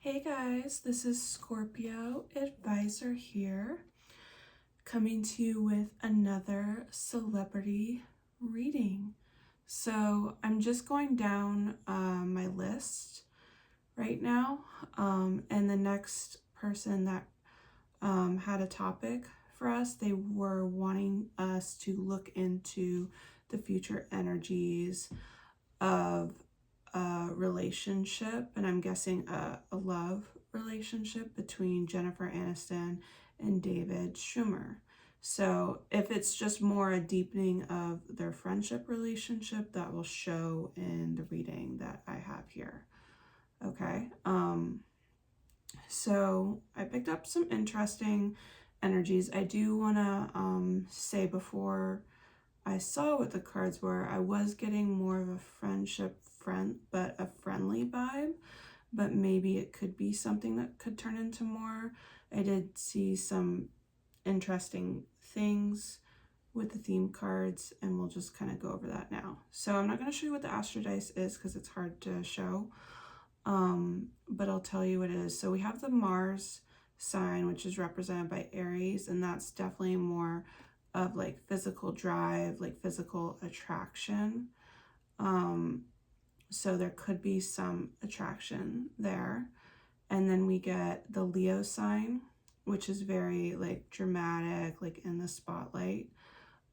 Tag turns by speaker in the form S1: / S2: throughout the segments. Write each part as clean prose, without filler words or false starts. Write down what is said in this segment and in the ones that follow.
S1: Hey guys, this is Scorpio Advisor here, coming to you with another celebrity reading. So I'm just going down my list right now, and the next person that had a topic for us, they were wanting us to look into the future energies of a relationship, and I'm guessing a love relationship between Jennifer Aniston and David Schwimmer. So if it's just more a deepening of their friendship relationship, that will show in the reading that I have here. Okay. So I picked up some interesting energies. I do want to say before I saw what the cards were, I was getting more of a but a friendly vibe, but maybe it could be something that could turn into more. I did see some interesting things with the theme cards, and we'll just kind of go over that now. So I'm not going to show you what the Astro Dice is because it's hard to show, but I'll tell you what it is. So we have the Mars sign, which is represented by Aries, and that's definitely more of like physical drive, like physical attraction. So there could be some attraction there. And then we get the Leo sign, which is very like dramatic, like in the spotlight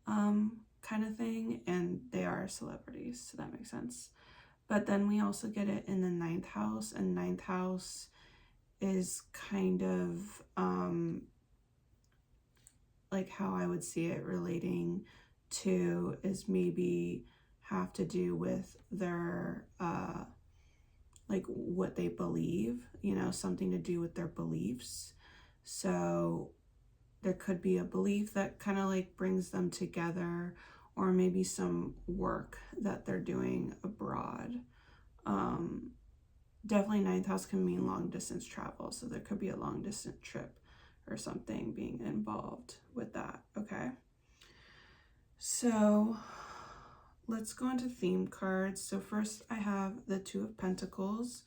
S1: kind of thing. And they are celebrities, so that makes sense. But then we also get it in the 9th house, and 9th house is kind of like how I would see it relating to is maybe have to do with their like what they believe, something to do with their beliefs. So there could be a belief that kind of like brings them together, or maybe some work that they're doing abroad. Definitely 9th house can mean long distance travel, so there could be a long distance trip or something being involved with that. Okay, so let's go into theme cards. So first I have the Two of Pentacles,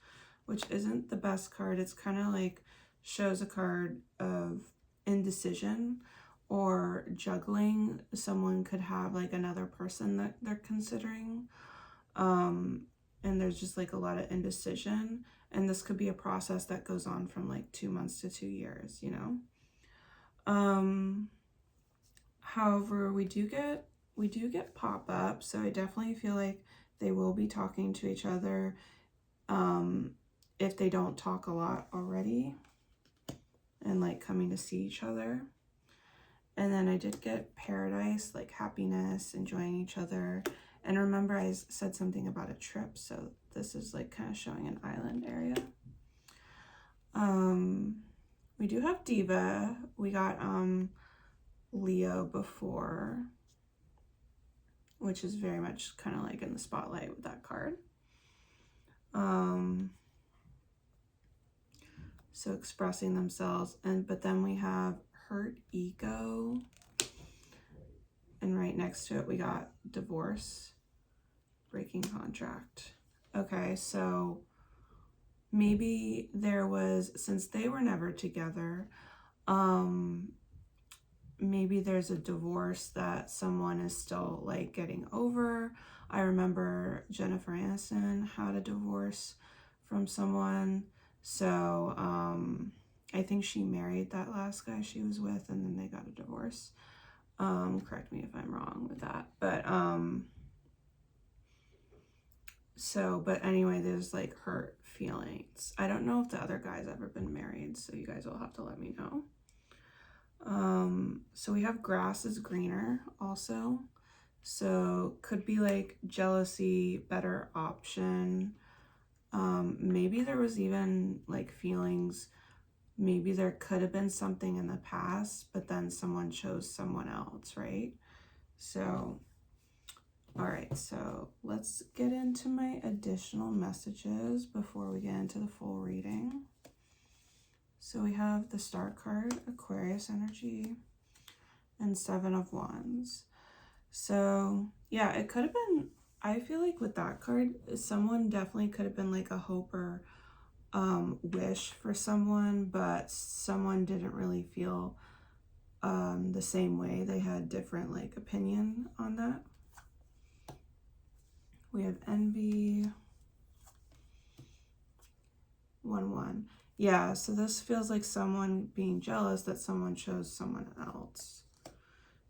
S1: which isn't the best card. It's kind of like shows a card of indecision or juggling. Someone could have like another person that they're considering, and there's just like a lot of indecision, and this could be a process that goes on from like 2 months to 2 years, However, we do get pop-up, so I definitely feel like they will be talking to each other if they don't talk a lot already, and like coming to see each other. And then I did get paradise, like happiness, enjoying each other. And remember, I said something about a trip, so this is like kind of showing an island area. We do have Diva. We got Leo before, which is very much kind of like in the spotlight with that card. So expressing themselves, but then we have hurt ego, and right next to it we got divorce, breaking contract. Okay, so maybe there was, since they were never together, maybe there's a divorce that someone is still like getting over. I remember Jennifer Aniston had a divorce from someone, so I think she married that last guy she was with, and then they got a divorce. Correct me if I'm wrong with that, but but anyway, there's like hurt feelings. I don't know if the other guy's ever been married, so you guys will have to let me know. So we have grass is greener also, so could be like jealousy, better option. Maybe there was even like feelings, maybe there could have been something in the past, but then someone chose someone else, right? So all right, so let's get into my additional messages before we get into the full reading. So we have the Star card, Aquarius energy, and 7 of Wands. So yeah, it could have been, I feel like with that card, someone definitely could have been like a hope or wish for someone, but someone didn't really feel the same way. They had different like opinion on that. We have envy. 1-1. Yeah, so this feels like someone being jealous that someone chose someone else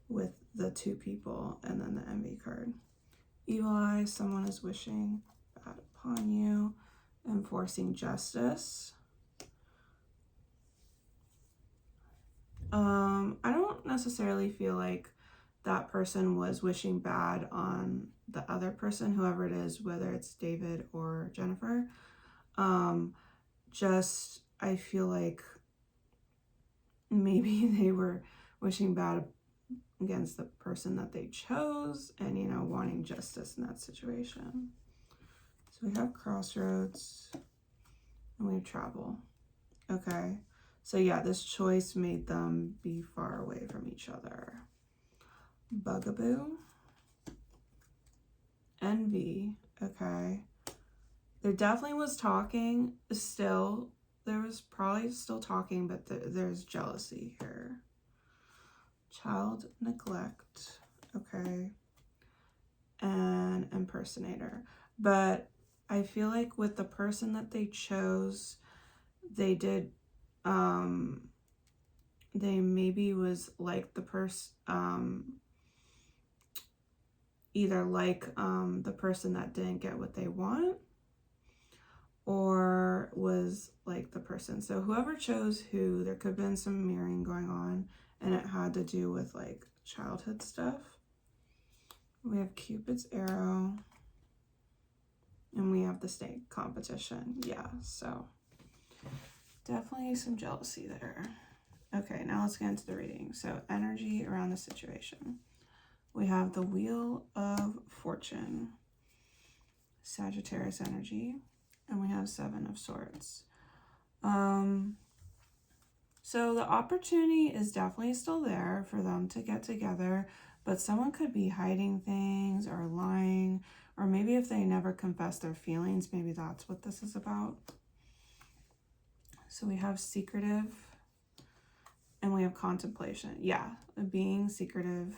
S1: with the 2 people and then the envy card. Evil eye, someone is wishing bad upon you, enforcing justice. I don't necessarily feel like that person was wishing bad on the other person, whoever it is, whether it's David or Jennifer. Just, I feel like maybe they were wishing bad against the person that they chose and, you know, wanting justice in that situation. So we have crossroads and we have travel. Okay. So yeah, this choice made them be far away from each other. Bugaboo. Envy. Okay. There definitely was talking still. There was probably still talking, but there's jealousy here. Child neglect. Okay. And impersonator. But I feel like with the person that they chose, they did, they maybe was like the person, either like the person that didn't get what they want, or was like the person. So whoever chose who, there could have been some mirroring going on, and it had to do with like childhood stuff. We have Cupid's arrow, and we have the snake competition. Yeah, so definitely some jealousy there. Okay, now let's get into the reading. So energy around the situation. We have the Wheel of Fortune, Sagittarius energy, and we have 7 of Swords. So the opportunity is definitely still there for them to get together, but someone could be hiding things or lying, or maybe if they never confess their feelings, maybe that's what this is about. So we have secretive and we have contemplation. Yeah, being secretive,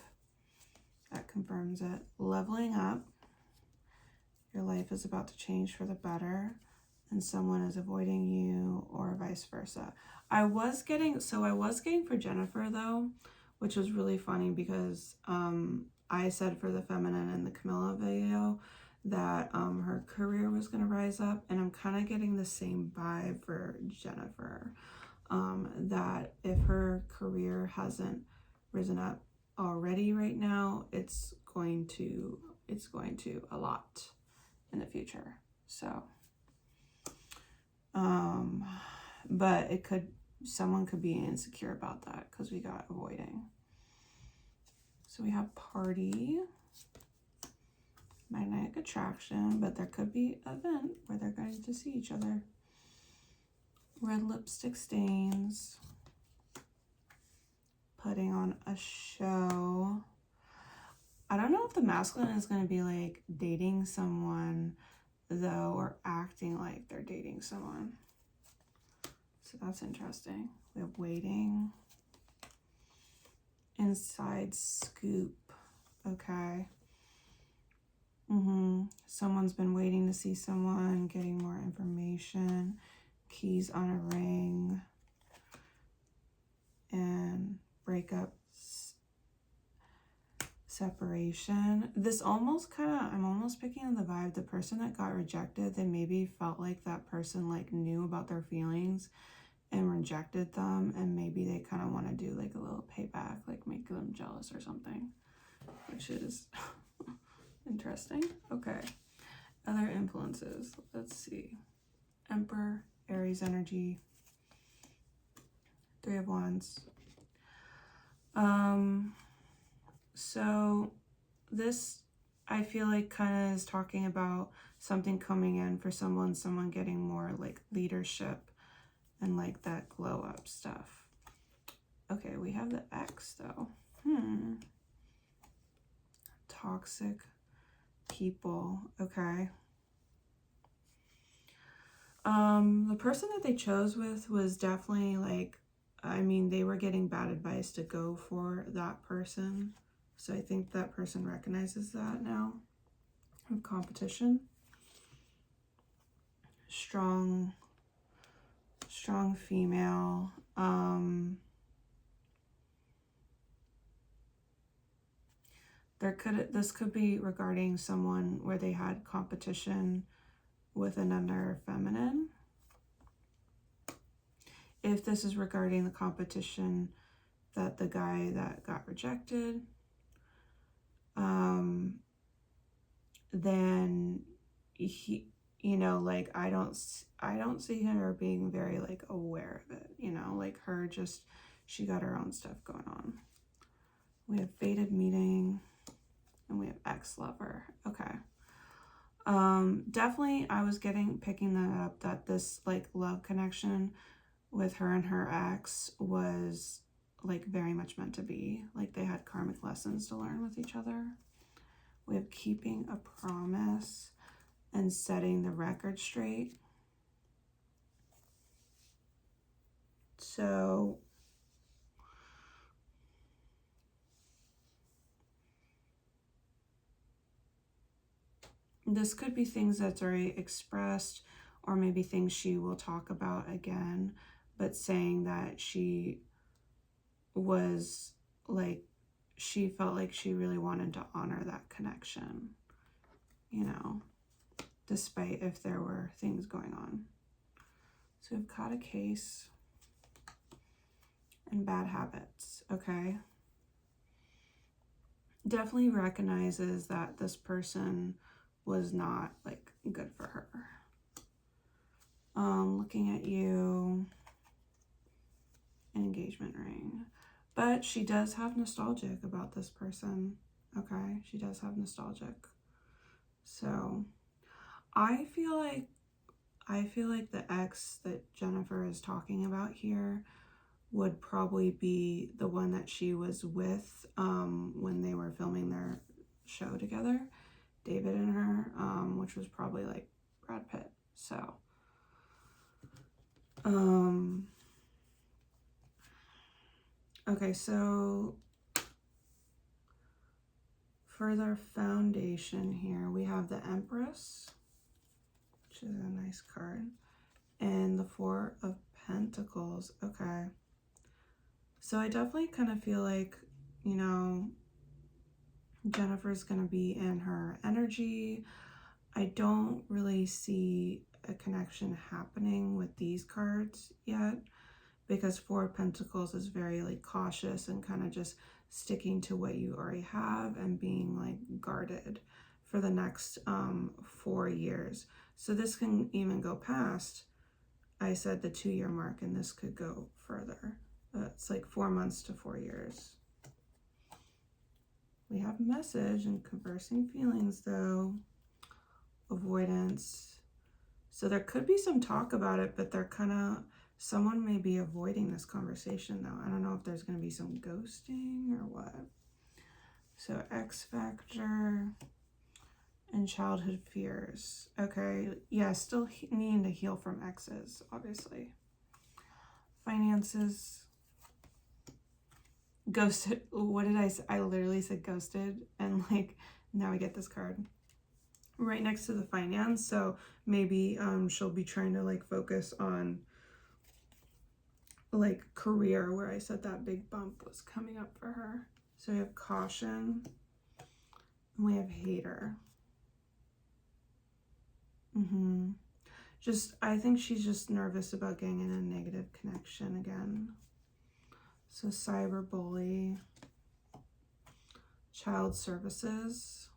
S1: that confirms it. Leveling up. Your life is about to change for the better, and someone is avoiding you, or vice versa. I was getting for Jennifer though, which was really funny because I said for the feminine in the Camilla video that her career was going to rise up, and I'm kind of getting the same vibe for Jennifer, that if her career hasn't risen up already right now, it's going to a lot in the future. So but someone could be insecure about that because we got avoiding. So we have party, magnetic attraction, but there could be an event where they're going to see each other. Red lipstick stains, putting on a show. I don't know if the masculine is going to be like dating someone though, or acting like they're dating someone. So that's interesting. We have waiting. Inside scoop. Okay. Someone's been waiting to see someone, getting more information. Keys on a ring. And breakup, separation. This almost I'm almost picking on the vibe. The person that got rejected, they maybe felt like that person like knew about their feelings and rejected them, and maybe they kind of want to do like a little payback, like make them jealous or something, which is interesting. Okay, other influences, let's see. Emperor, Aries energy, 3 of Wands. So this, I feel like kind of is talking about something coming in for someone getting more like leadership and like that glow up stuff. Okay, we have the X though. Toxic people. Okay. The person that they chose with was definitely like, I mean, they were getting bad advice to go for that person. So I think that person recognizes that now. Of competition. Strong female. This could be regarding someone where they had competition with another feminine. If this is regarding the competition that the guy that got rejected, then he, you know, like I don't see her being very like aware of it, you know, like her just, she got her own stuff going on. We have fated meeting and we have ex-lover. Okay. Definitely I was picking that up, that this like love connection with her and her ex was like very much meant to be. Like they had karmic lessons to learn with each other. We have keeping a promise and setting the record straight. So this could be things that's already expressed, or maybe things she will talk about again, but saying that she was like, she felt like she really wanted to honor that connection, you know, despite if there were things going on. So we've caught a case and bad habits. Okay. Definitely recognizes that this person was not like good for her. Looking at you, an engagement ring, but she does have nostalgic about this person. Okay, she does have nostalgic. So I feel like the ex that Jennifer is talking about here would probably be the one that she was with when they were filming their show together, David and her, which was probably like Brad Pitt. So okay, so for their foundation here, we have the Empress, which is a nice card, and the Four of Pentacles. Okay, so I definitely kind of feel like, you know, Jennifer's going to be in her energy. I don't really see a connection happening with these cards yet, because Four of Pentacles is very like cautious and kind of just sticking to what you already have and being like guarded for the next 4 years. So this can even go past, I said, the 2-year mark, and this could go further. It's like 4 months to 4 years. We have message and conversing feelings though. Avoidance. So there could be some talk about it, but they're kind of, someone may be avoiding this conversation though. I don't know if there's going to be some ghosting or what. So X factor and childhood fears. Okay, yeah, still needing to heal from exes, obviously. Finances. Ghosted. What did I say? I literally said ghosted, and like now I get this card right next to the finance. So maybe she'll be trying to like focus on like career, where I said that big bump was coming up for her. So we have caution and we have hater. Just, I think she's just nervous about getting in a negative connection again. So cyberbully, child services.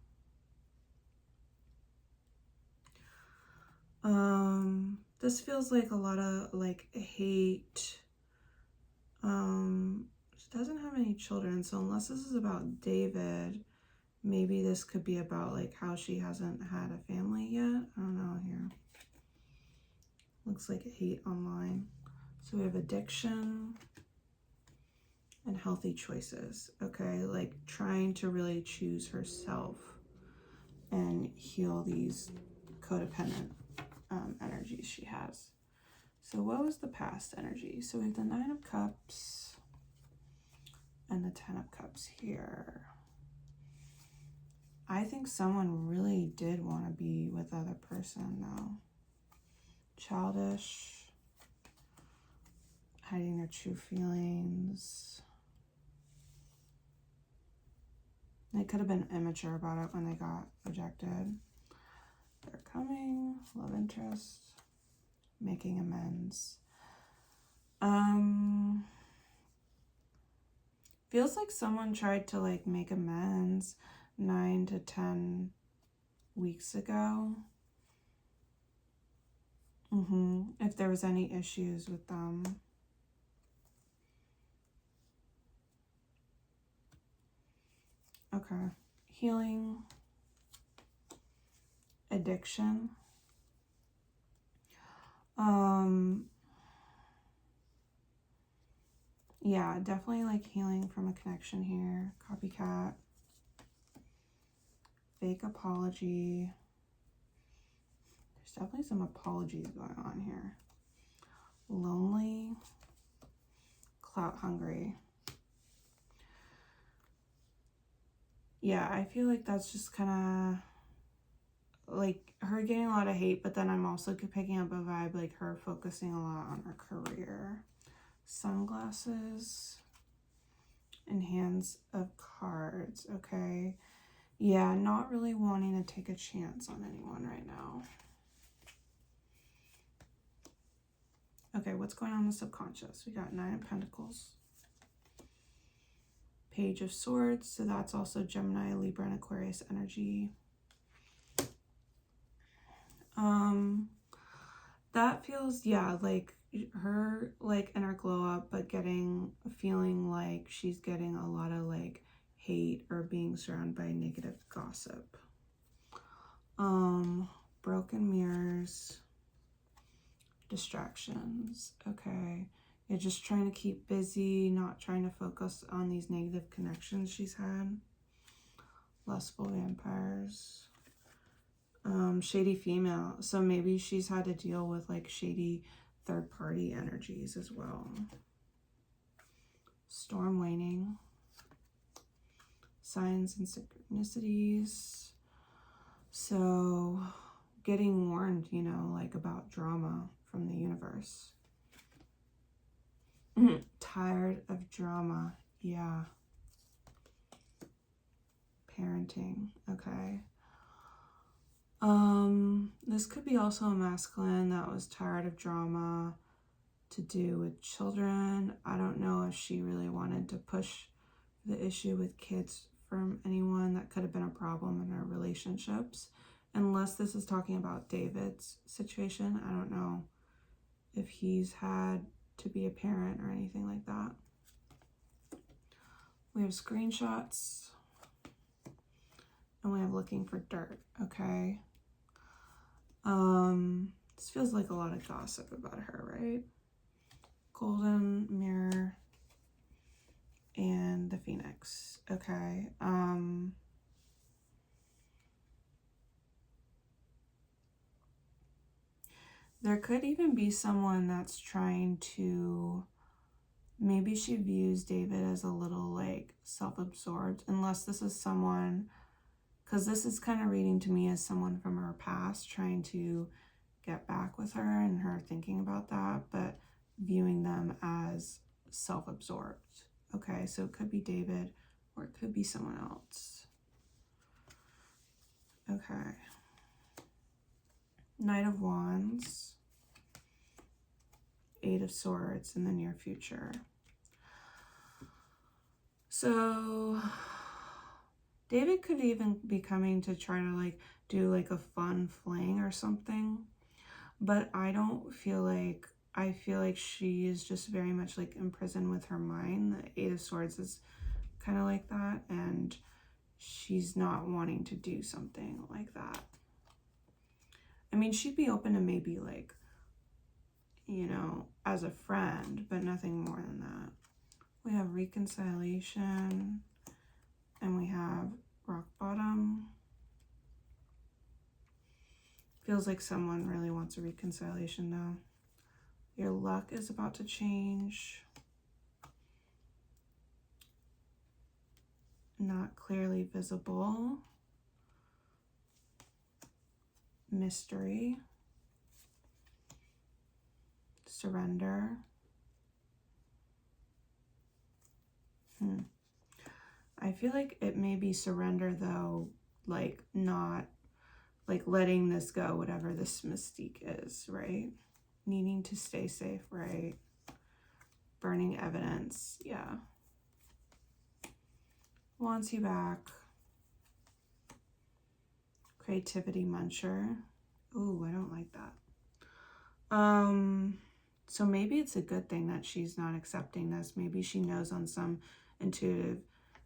S1: This feels like a lot of like hate. She doesn't have any children, so unless this is about David, maybe this could be about like how she hasn't had a family yet. I don't know here. Looks like hate online. So we have addiction and healthy choices. Okay, like trying to really choose herself and heal these codependent energies she has. So what was the past energy? So we have the Nine of Cups and the Ten of Cups here. I think someone really did want to be with the other person though. Childish, hiding their true feelings. They could have been immature about it when they got rejected. They're coming, love interest, making amends. Feels like someone tried to like make amends 9 to 10 weeks ago. If there was any issues with them. Okay. Healing. Addiction. Yeah, definitely like healing from a connection here. Copycat. Fake apology. There's definitely some apologies going on here. Lonely. Clout hungry. Yeah, I feel like that's just kind of like her getting a lot of hate, but then I'm also picking up a vibe like her focusing a lot on her career. Sunglasses and hands of cards. Okay. Yeah, not really wanting to take a chance on anyone right now. Okay, what's going on in the subconscious? We got Nine of Pentacles. Page of Swords. So that's also Gemini, Libra, and Aquarius energy. That feels, yeah, like her like inner glow up, but feeling like she's getting a lot of like hate or being surrounded by negative gossip. Broken mirrors, distractions. Okay, you're just trying to keep busy, not trying to focus on these negative connections she's had. Lustful vampires. Shady female. So maybe she's had to deal with like shady third-party energies as well. Storm waning. Signs and synchronicities. So getting warned, you know, like about drama from the universe. Tired of drama. Yeah. Parenting. Okay. This could be also a masculine that was tired of drama to do with children. I don't know if she really wanted to push the issue with kids from anyone. That could have been a problem in her relationships. Unless this is talking about David's situation. I don't know if he's had to be a parent or anything like that. We have screenshots. And we have looking for dirt, okay? This feels like a lot of gossip about her, right? Golden mirror and the Phoenix, okay? There could even be someone that's trying to, maybe she views David as a little like self-absorbed, unless this is someone, because this is kind of reading to me as someone from her past trying to get back with her and her thinking about that, but viewing them as self-absorbed. Okay, so it could be David or it could be someone else. Okay. Knight of Wands. Eight of Swords in the near future. So David could even be coming to try to like do like a fun fling or something, but I don't feel like, I feel like she is just very much like imprisoned with her mind. The Eight of Swords is kind of like that, and she's not wanting to do something like that. I mean, she'd be open to maybe like, you know, as a friend, but nothing more than that. We have reconciliation, and we have rock bottom, Feels like someone really wants a reconciliation though. Your luck is about to change. Not clearly visible. Mystery. Surrender. I feel like it may be surrender though, like not like letting this go, whatever this mystique is, right? Needing to stay safe, right? Burning evidence, yeah. Wants you back. Creativity muncher. Ooh, I don't like that. So maybe it's a good thing that she's not accepting this. Maybe she knows on some intuitive,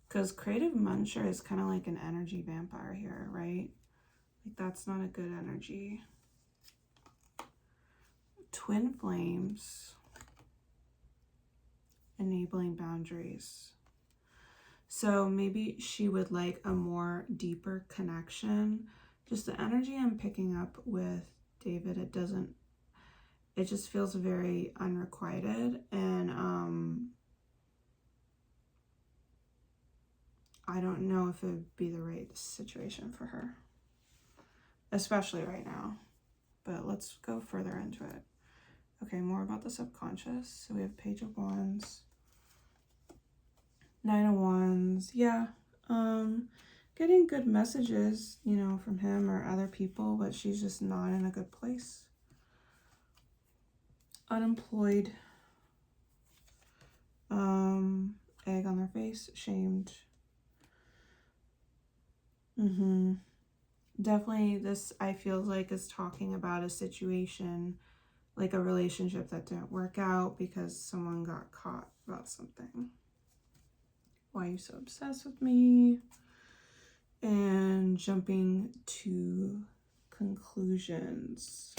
S1: because creative muncher is kind of like an energy vampire here, right? Like that's not a good energy. Twin flames. Enabling boundaries. So maybe she would like a more deeper connection. Just the energy I'm picking up with David, it just feels very unrequited, and I don't know if it would be the right situation for her, especially right now. But let's go further into it. Okay, more about the subconscious. So we have Page of Wands, Nine of Wands. Yeah, getting good messages, you know, from him or other people, but she's just not in a good place. Unemployed. Egg on their face. Shamed. Definitely this, I feel like, is talking about a situation, like a relationship that didn't work out because someone got caught about something. Why are you so obsessed with me? And jumping to conclusions.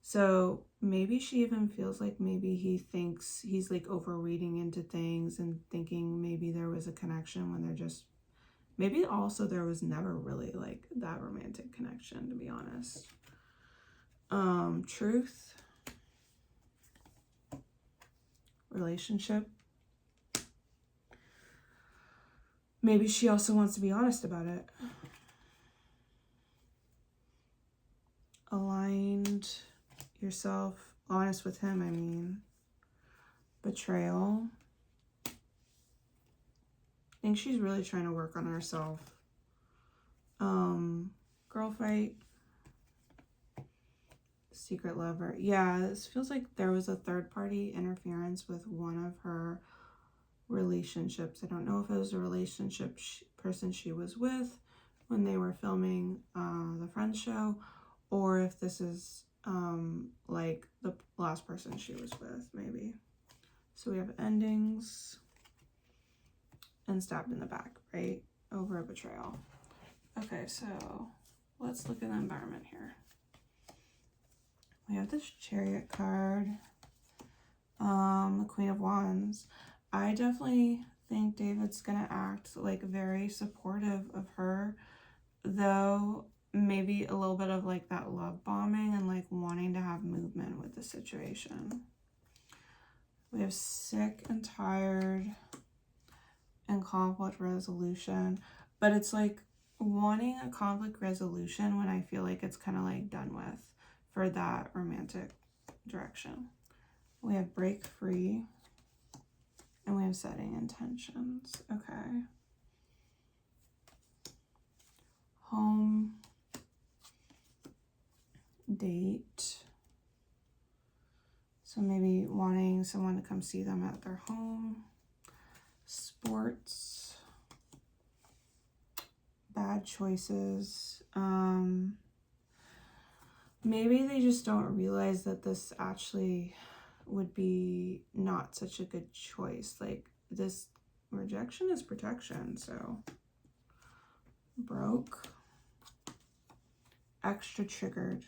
S1: So maybe she even feels like maybe he thinks he's like overreading into things and thinking maybe there was a connection when they're just, maybe also there was never really like that romantic connection, to be honest. Truth. Relationship. Maybe she also wants to be honest about it. Aligned yourself. Honest with him, I mean. Betrayal. I think she's really trying to work on herself. Girl fight. Secret lover. Yeah, this feels like there was a third party interference with one of her relationships. I don't know if it was a relationship person she was with when they were filming the Friends show, or if this is like the last person she was with, maybe. So we have endings and stabbed in the back, right? Over a betrayal. Okay, so let's look at the environment here. We have this Chariot card, the Queen of Wands. I definitely think David's gonna act like very supportive of her, though maybe a little bit of like that love bombing and like wanting to have movement with the situation. We have sick and tired and conflict resolution, but it's like wanting a conflict resolution when I feel like it's kind of like done with for that romantic direction. We have break free. And we have setting intentions. Okay. Home. Date. So maybe wanting someone to come see them at their home. Sports. Bad choices. Maybe they just don't realize that this actually would be not such a good choice. Like, this rejection is protection. So broke. Extra triggered.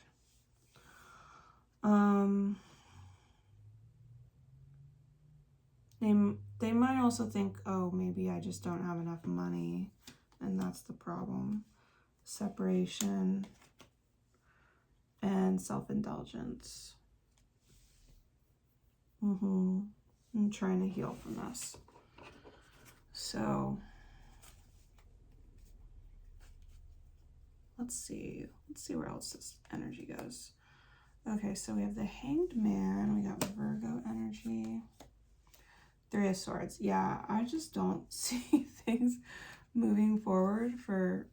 S1: They might also think, oh, maybe I just don't have enough money, and that's the problem. Separation. and self-indulgence. I'm trying to heal from this. So let's see where else this energy goes. Okay, so we have the Hanged Man, we got Virgo energy, Three of Swords. Yeah, I just don't see things moving forward for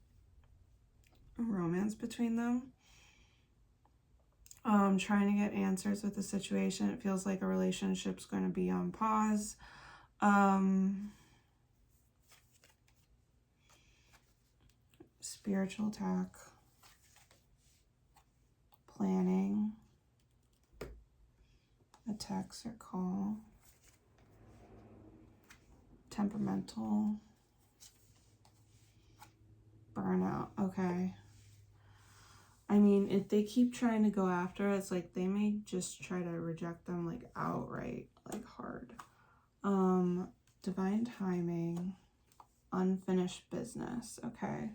S1: a romance between them. Trying to get answers with the situation. It feels like a relationship's going to be on pause. Spiritual attack. Planning. A text or call. Temperamental. Burnout. Okay. I mean, if they keep trying to go after it, it's like they may just try to reject them like outright, like hard. Divine timing, unfinished business. Okay.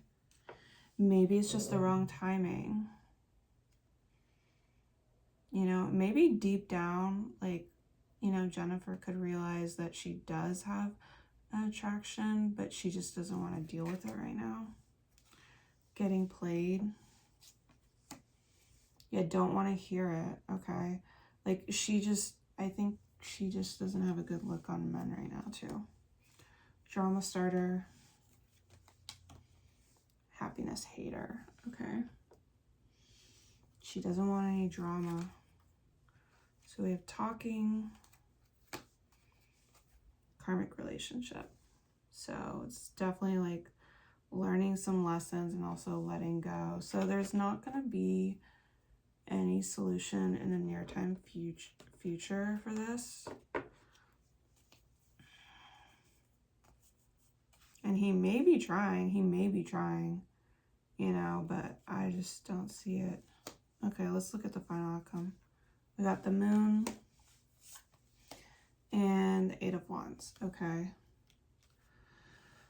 S1: Maybe it's just the wrong timing. You know, maybe deep down, like, you know, Jennifer could realize that she does have an attraction, but she just doesn't want to deal with it right now. Getting played. Yeah, don't want to hear it, okay? Like, I think she just doesn't have a good look on men right now, too. Drama starter. Happiness hater, okay? She doesn't want any drama. So we have talking. Karmic relationship. So it's definitely like learning some lessons and also letting go. So there's not going to be any solution in the near time future for this. And he may be trying, you know, but I just don't see it. Okay, let's look at the final outcome. We got the Moon and the Eight of Wands. Okay.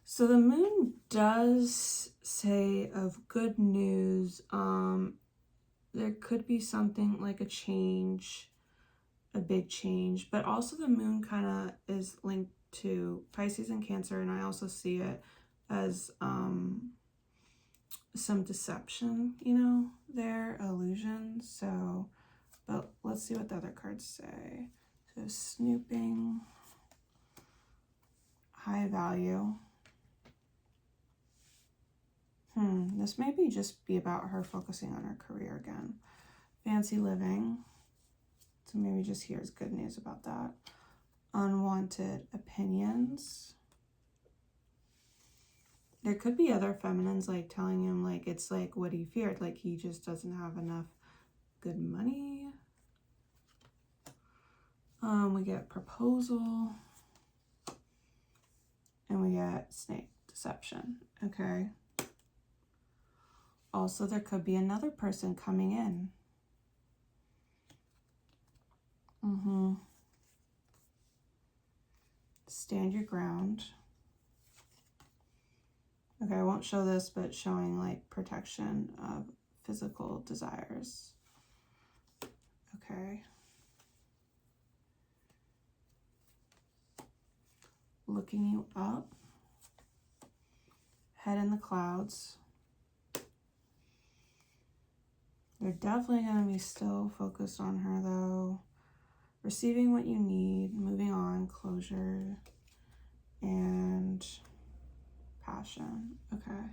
S1: So the Moon does say of good news. There could be something like a change, a big change, but also the Moon kind of is linked to Pisces and Cancer, and I also see it as some deception, you know, there, illusion. So, but let's see what the other cards say. So snooping, high value. This may just be about her focusing on her career again. Fancy living. So maybe just here's good news about that. Unwanted opinions. There could be other feminines like telling him like it's like what he feared, like he just doesn't have enough good money. We get proposal. And we get snake deception. Okay. Also, there could be another person coming in. Stand your ground. Okay, I won't show this, but showing like protection of physical desires. Okay. Looking you up. Head in the clouds. They're definitely going to be still focused on her, though. Receiving what you need, moving on, closure, and passion. Okay.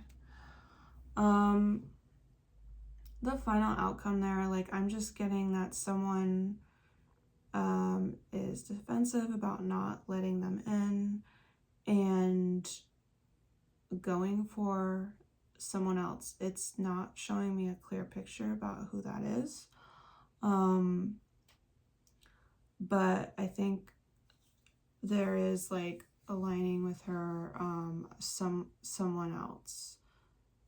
S1: The final outcome there, like, I'm just getting that someone is defensive about not letting them in and going for someone else. It's not showing me a clear picture about who that is. But I think there is like aligning with her, someone else.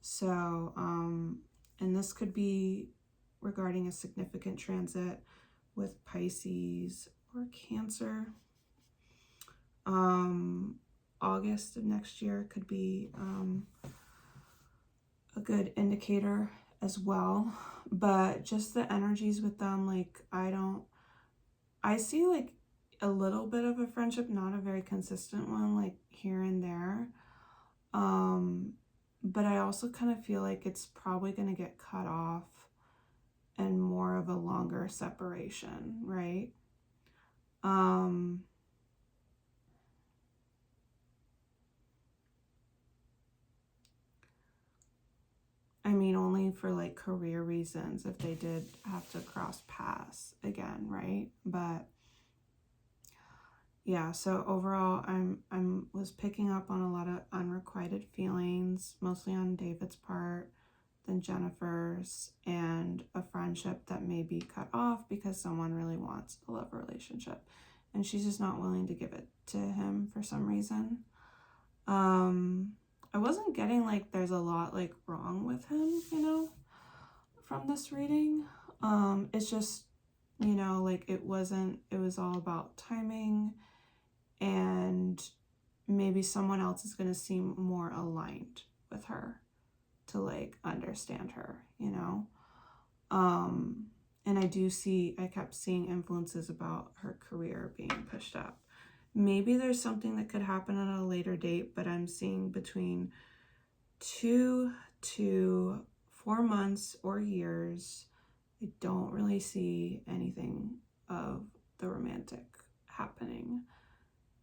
S1: So, and this could be regarding a significant transit with Pisces or Cancer. August of next year could be a good indicator as well, but just the energies with them, like I see like a little bit of a friendship, not a very consistent one, like here and there. But I also kind of feel like it's probably going to get cut off and more of a longer separation, right? I mean, only for like career reasons if they did have to cross paths again, right? But yeah, so overall I'm was picking up on a lot of unrequited feelings, mostly on David's part, then Jennifer's, and a friendship that may be cut off because someone really wants a love relationship and she's just not willing to give it to him for some reason. I wasn't getting like there's a lot like wrong with him, you know, from this reading. It's just, you know, like it was all about timing, and maybe someone else is going to seem more aligned with her to like understand her, you know. And I kept seeing influences about her career being pushed up. Maybe there's something that could happen at a later date, but I'm seeing between 2 to 4 months or years. I don't really see anything of the romantic happening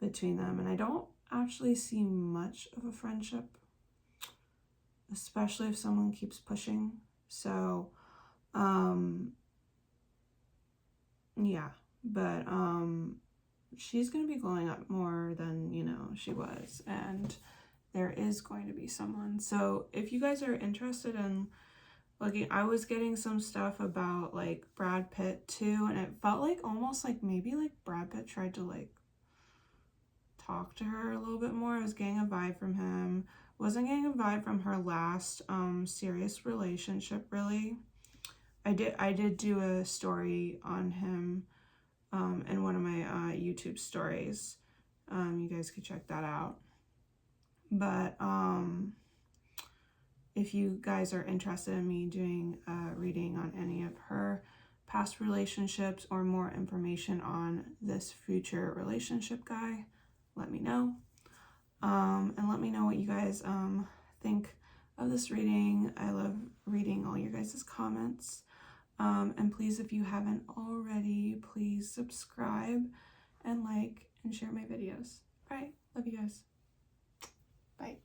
S1: between them, and I don't actually see much of a friendship, especially if someone keeps pushing. So yeah, but she's going to be glowing up more than, you know, she was, and there is going to be someone. So if you guys are interested in looking, I was getting some stuff about like Brad Pitt too, and it felt like almost like maybe like Brad Pitt tried to like talk to her a little bit more. I was getting a vibe from him. Wasn't getting a vibe from her last serious relationship really. I did do a story on him in one of my YouTube stories. You guys could check that out. But if you guys are interested in me doing a reading on any of her past relationships or more information on this future relationship guy, let me know. And let me know what you guys think of this reading. I love reading all your guys' comments. And please, if you haven't already, please subscribe and like and share my videos. All right, love you guys. Bye.